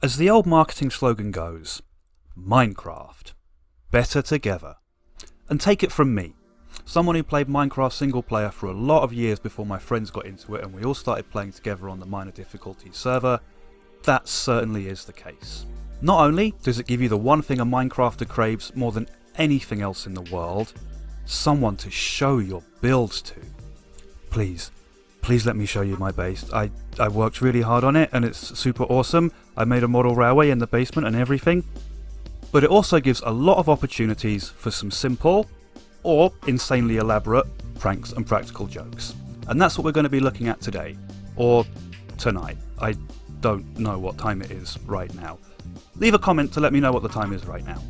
As the old marketing slogan goes, Minecraft, better together. And take it from me, someone who played Minecraft single player for a lot of years before my friends got into it and we all started playing together on the minor difficulty server, that certainly is the case. Not only does it give you the one thing a Minecrafter craves more than anything else in the world, someone to show your builds to. Please let me show you my base. I worked really hard on it and it's super awesome. I made a model railway in the basement and everything. But it also gives a lot of opportunities for some simple or insanely elaborate pranks and practical jokes. And that's what we're going to be looking at today. Or tonight. I don't know what time it is right now. Leave a comment to let me know what the time is right now.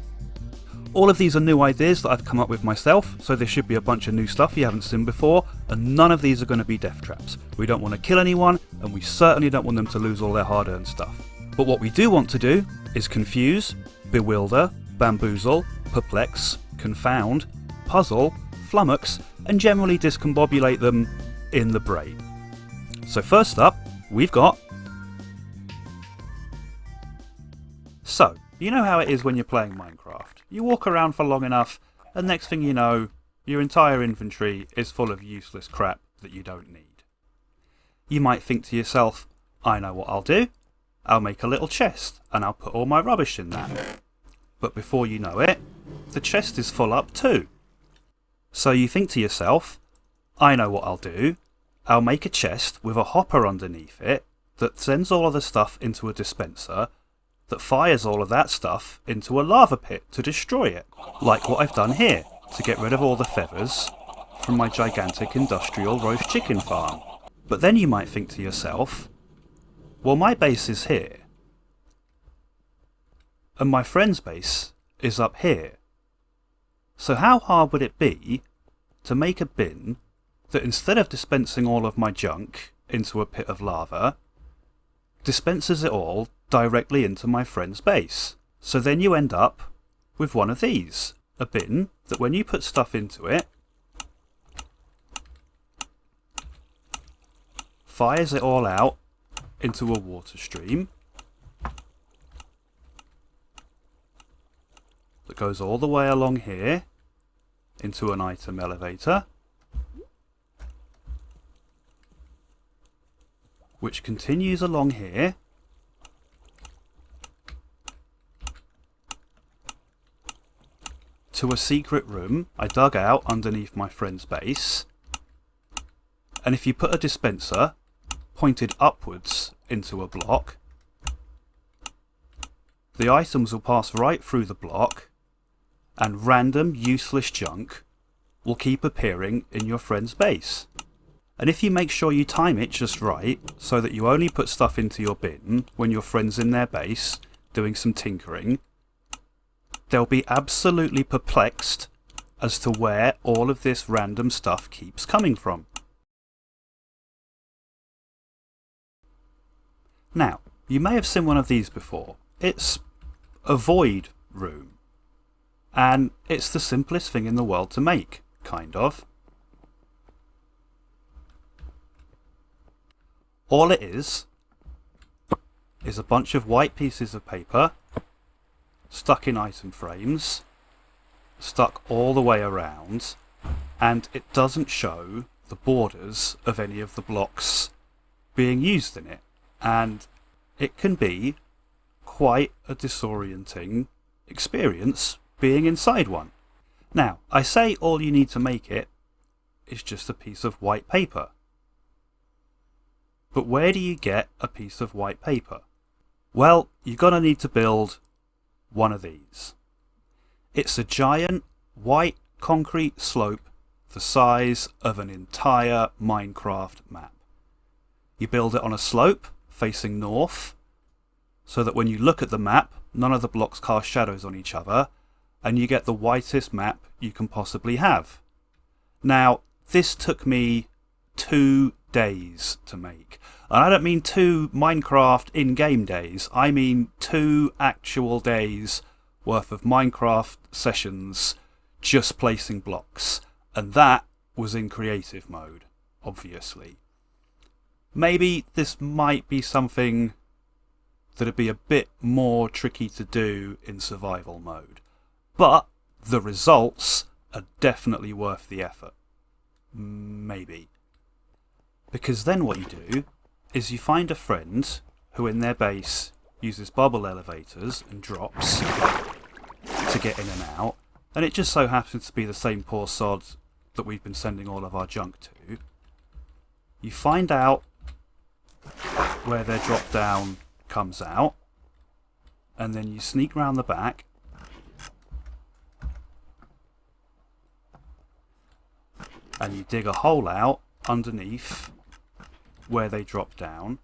All of these are new ideas that I've come up with myself, so there should be a bunch of new stuff you haven't seen before, and none of these are going to be death traps. We don't want to kill anyone, and we certainly don't want them to lose all their hard-earned stuff. But what we do want to do is confuse, bewilder, bamboozle, perplex, confound, puzzle, flummox, and generally discombobulate them in the brain. So first up, we've got... So, you know how it is when you're playing Minecraft. You walk around for long enough, and next thing you know, your entire inventory is full of useless crap that you don't need. You might think to yourself, I know what I'll do. I'll make a little chest, and I'll put all my rubbish in that. But before you know it, the chest is full up too. So you think to yourself, I know what I'll do. I'll make a chest with a hopper underneath it that sends all of the stuff into a dispenser that fires all of that stuff into a lava pit to destroy it, like what I've done here, to get rid of all the feathers from my gigantic industrial roast chicken farm. But then you might think to yourself, well, my base is here, and my friend's base is up here. So how hard would it be to make a bin that instead of dispensing all of my junk into a pit of lava, dispenses it all directly into my friend's base? So then you end up with one of these, a bin that when you put stuff into it, fires it all out into a water stream that goes all the way along here into an item elevator, which continues along here to a secret room I dug out underneath my friend's base. And if you put a dispenser pointed upwards into a block, the items will pass right through the block and random useless junk will keep appearing in your friend's base. And if you make sure you time it just right, so that you only put stuff into your bin when your friend's in their base doing some tinkering, they'll be absolutely perplexed as to where all of this random stuff keeps coming from. Now, you may have seen one of these before. It's a void room. And it's the simplest thing in the world to make, kind of. All it is a bunch of white pieces of paper stuck in item frames, stuck all the way around, and it doesn't show the borders of any of the blocks being used in it. And it can be quite a disorienting experience being inside one. Now, I say all you need to make it is just a piece of white paper. But where do you get a piece of white paper? Well, you're going to need to build one of these. It's a giant white concrete slope the size of an entire Minecraft map. You build it on a slope facing north, so that when you look at the map, none of the blocks cast shadows on each other, and you get the whitest map you can possibly have. Now, this took me 2 days to make. And I don't mean 2 Minecraft in-game days, I mean 2 actual days worth of Minecraft sessions just placing blocks. And that was in creative mode, obviously. Maybe this might be something that'd be a bit more tricky to do in survival mode. But the results are definitely worth the effort. Maybe. Because then what you do is you find a friend who in their base uses bubble elevators and drops to get in and out, and it just so happens to be the same poor sod that we've been sending all of our junk to. You find out where their drop down comes out, and then you sneak round the back and you dig a hole out underneath where they drop down,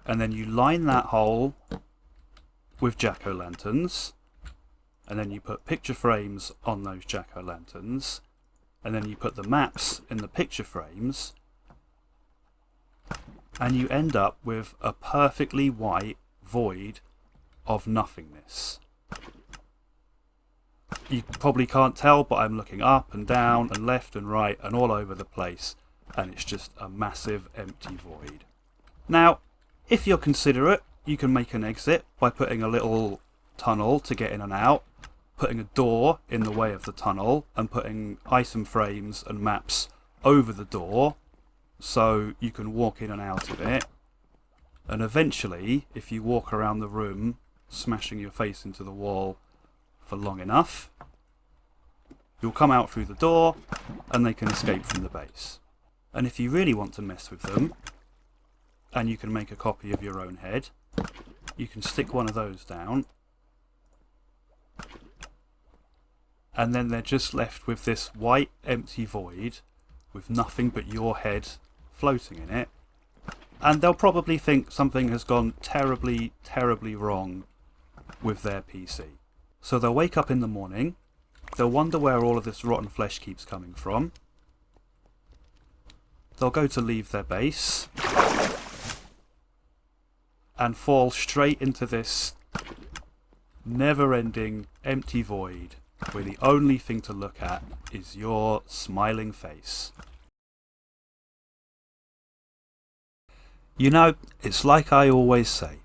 and then you line that hole with jack-o'-lanterns, and then you put picture frames on those jack-o'-lanterns, and then you put the maps in the picture frames, and you end up with a perfectly white void of nothingness. You probably can't tell, but I'm looking up and down and left and right and all over the place, and it's just a massive empty void. Now, if you're considerate, you can make an exit by putting a little tunnel to get in and out, putting a door in the way of the tunnel, and putting item frames and maps over the door so you can walk in and out of it. And eventually, if you walk around the room smashing your face into the wall for long enough, you'll come out through the door and they can escape from the base. And if you really want to mess with them, and you can make a copy of your own head, you can stick one of those down, and then they're just left with this white empty void with nothing but your head floating in it, and they'll probably think something has gone terribly, terribly wrong with their PC. So they'll wake up in the morning, they'll wonder where all of this rotten flesh keeps coming from, they'll go to leave their base and fall straight into this never-ending empty void where the only thing to look at is your smiling face. You know, it's like I always say,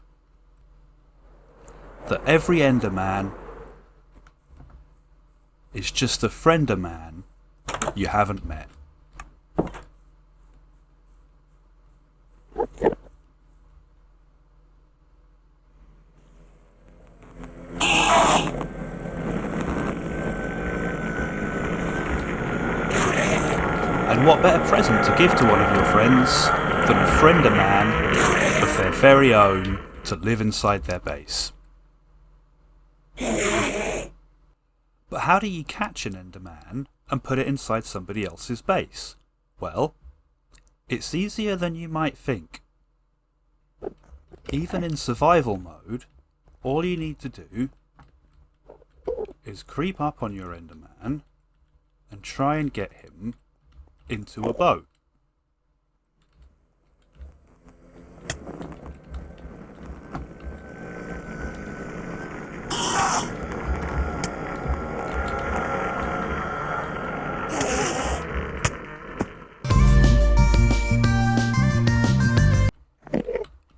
that every Enderman is just a friend-a-man you haven't met. And what better present to give to one of your friends than a friend-a-man of their very own to live inside their base? But how do you catch an Enderman and put it inside somebody else's base? Well, it's easier than you might think. Even in survival mode, all you need to do is creep up on your Enderman and try and get him into a boat.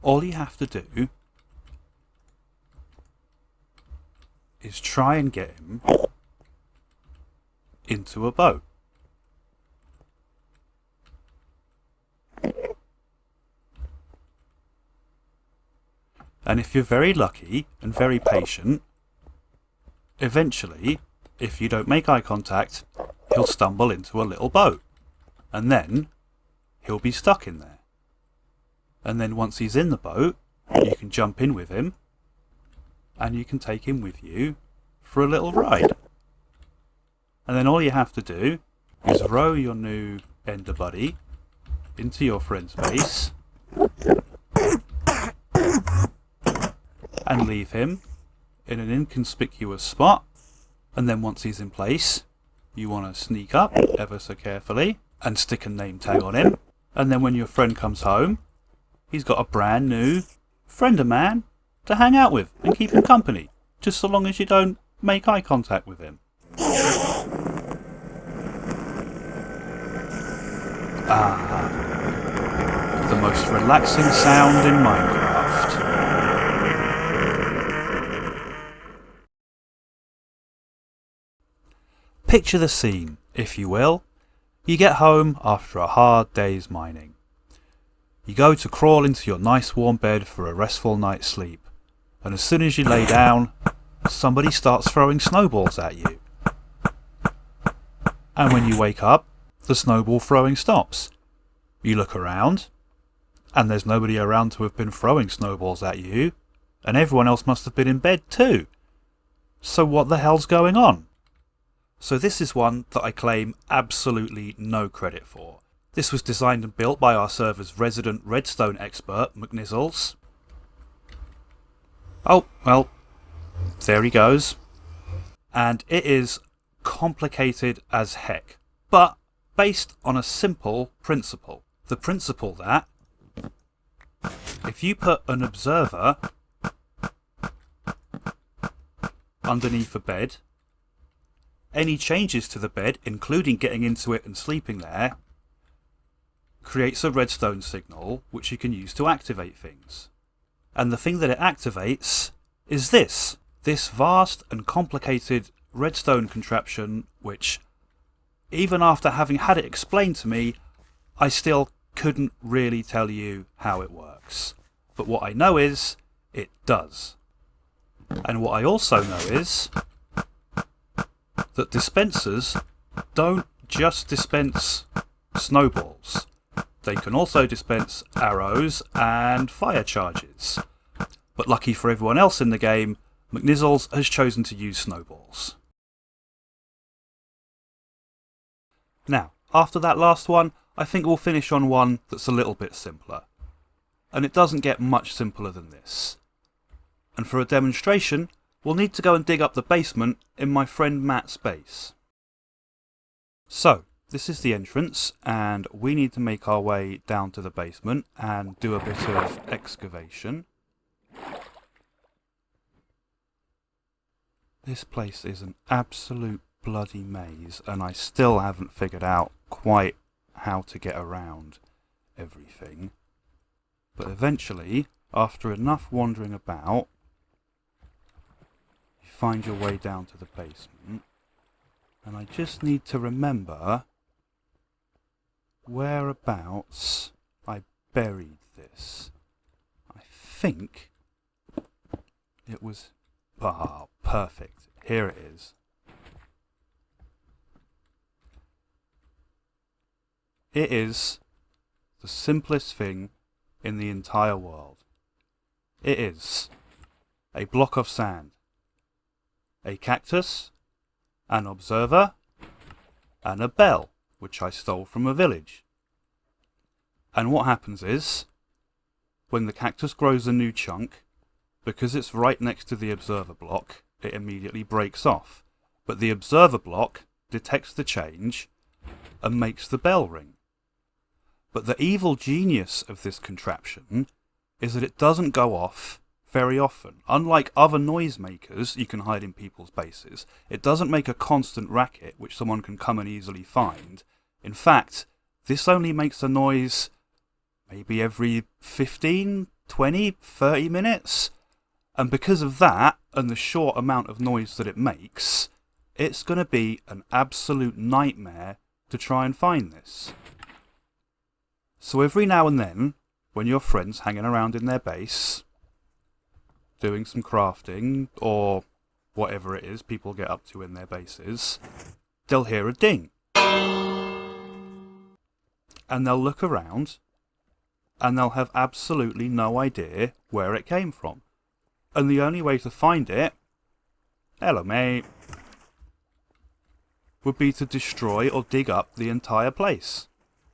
All you have to do is try and get him into a boat. And if you're very lucky and very patient, eventually, if you don't make eye contact, he'll stumble into a little boat. And then he'll be stuck in there. And then once he's in the boat, you can jump in with him and you can take him with you for a little ride. And then all you have to do is row your new Ender buddy into your friend's base and leave him in an inconspicuous spot. And then once he's in place, you want to sneak up ever so carefully and stick a name tag on him. And then when your friend comes home, he's got a brand new friend-a-man to hang out with and keep him company, just so long as you don't make eye contact with him. Ah, the most relaxing sound in Minecraft. Picture the scene, if you will. You get home after a hard day's mining. You go to crawl into your nice warm bed for a restful night's sleep, and as soon as you lay down, somebody starts throwing snowballs at you. And when you wake up, the snowball throwing stops. You look around, and there's nobody around to have been throwing snowballs at you, and everyone else must have been in bed too. So what the hell's going on? So this is one that I claim absolutely no credit for. This was designed and built by our server's resident redstone expert, McNizzles. Oh, well, there he goes. And it is complicated as heck, but based on a simple principle. The principle that if you put an observer underneath a bed, any changes to the bed, including getting into it and sleeping there, creates a redstone signal which you can use to activate things. And the thing that it activates is this vast and complicated redstone contraption which, even after having had it explained to me, I still couldn't really tell you how it works. But what I know is, it does. And what I also know is that dispensers don't just dispense snowballs. They can also dispense arrows and fire charges. But lucky for everyone else in the game, McNizzles has chosen to use snowballs. Now, after that last one, I think we'll finish on one that's a little bit simpler. And it doesn't get much simpler than this. And for a demonstration, we'll need to go and dig up the basement in my friend Matt's base. So, this is the entrance, and we need to make our way down to the basement and do a bit of excavation. This place is an absolute bloody maze, and I still haven't figured out quite how to get around everything. But eventually, after enough wandering about, you find your way down to the basement. And I just need to remember whereabouts I buried this. I think it was... Ah, perfect. Here it is. It is the simplest thing in the entire world. It is a block of sand, a cactus, an observer, and a bell, which I stole from a village. And what happens is, when the cactus grows a new chunk, because it's right next to the observer block, it immediately breaks off. But the observer block detects the change and makes the bell ring. But the evil genius of this contraption is that it doesn't go off very often. Unlike other noisemakers you can hide in people's bases, it doesn't make a constant racket which someone can come and easily find. In fact, this only makes a noise maybe every 15, 20, 30 minutes. And because of that, and the short amount of noise that it makes, it's going to be an absolute nightmare to try and find this. So every now and then, when your friend's hanging around in their base, doing some crafting, or whatever it is people get up to in their bases, they'll hear a ding. And they'll look around, and they'll have absolutely no idea where it came from. And the only way to find it, hello mate, would be to destroy or dig up the entire place.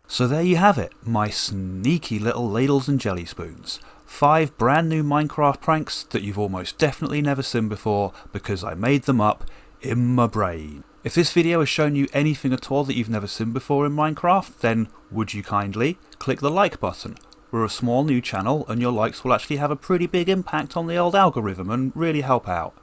So there you have it, my sneaky little ladles and jelly spoons. 5 brand new Minecraft pranks that you've almost definitely never seen before because I made them up in my brain. If this video has shown you anything at all that you've never seen before in Minecraft, then would you kindly click the like button. We're a small new channel and your likes will actually have a pretty big impact on the old algorithm and really help out.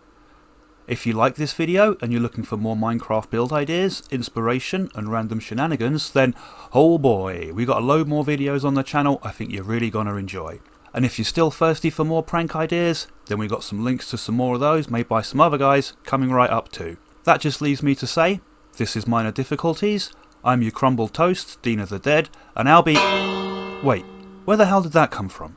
If you like this video and you're looking for more Minecraft build ideas, inspiration and random shenanigans, then oh boy, we got a load more videos on the channel I think you're really gonna enjoy. And if you're still thirsty for more prank ideas, then we got some links to some more of those made by some other guys coming right up too. That just leaves me to say, This is Minor Difficulties. I'm your crumbled toast, Dean of the Dead, and I'll be... Wait, where the hell did that come from?